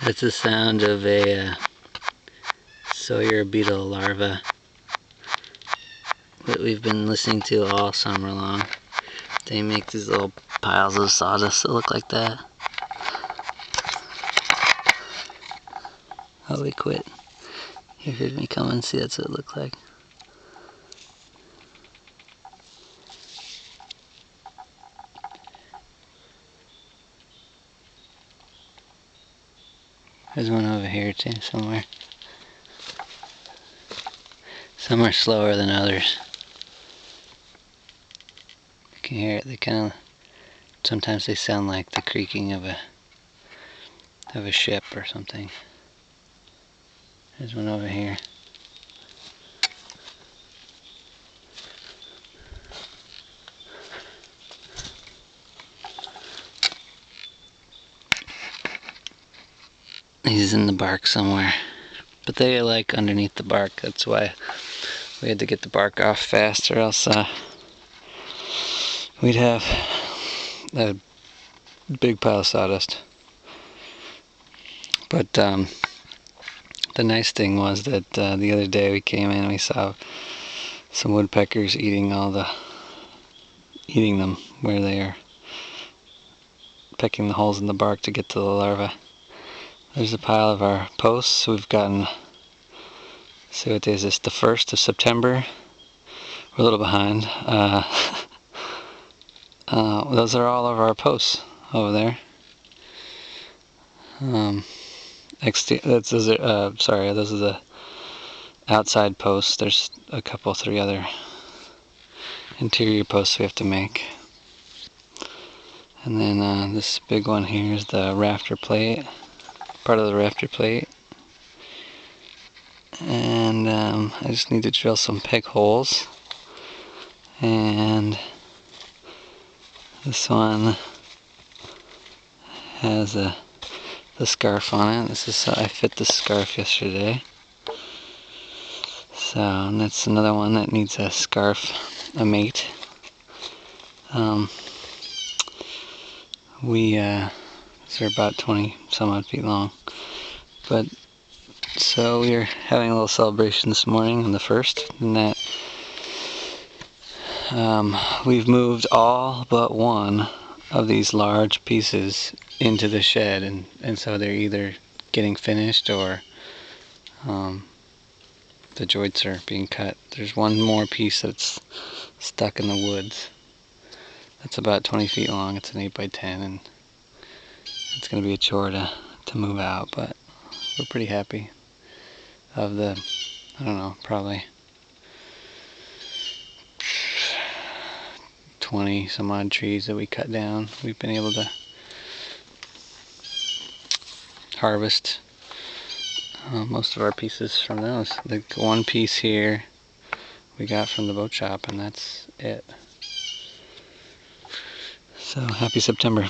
That's the sound of a Sawyer beetle larva that we've been listening to all summer long. They make these little piles of sawdust that look like that. Oh, they quit. You heard me come and see that's what it looked like. There's one over here too, somewhere. Some are slower than others. You can hear it. They kind of, sometimes they sound like the creaking of a ship or something. There's one over here. He's in the bark somewhere. But they like underneath the bark. That's why we had to get the bark off fast, or else we'd have a big pile of sawdust. But the nice thing was that the other day we came in and we saw some woodpeckers eating them where they are pecking the holes in the bark to get to the larvae. There's a pile of our posts. We've gotten, see what day is this, the 1st of September. We're a little behind. Those are all of our posts over there. Those are the outside posts. There's a couple, 3 other interior posts we have to make. And then this big one here is the rafter plate, part of the rafter plate. And I just need to drill some peg holes. And this one has the scarf on it. This is I fit the scarf yesterday. So, and that's another one that needs a scarf, a mate. These are about 20 some odd feet long. But so we are having a little celebration this morning on the 1st, and that we've moved all but one of these large pieces into the shed, and so they're either getting finished or the joints are being cut. There's one more piece that's stuck in the woods. That's about 20 feet long. It's an 8x10, and it's going to be a chore to move out, but we're pretty happy. Of the, I don't know, probably 20 some odd trees that we cut down, we've been able to harvest most of our pieces from those. The one piece here we got from the boat shop, and that's it. So happy September.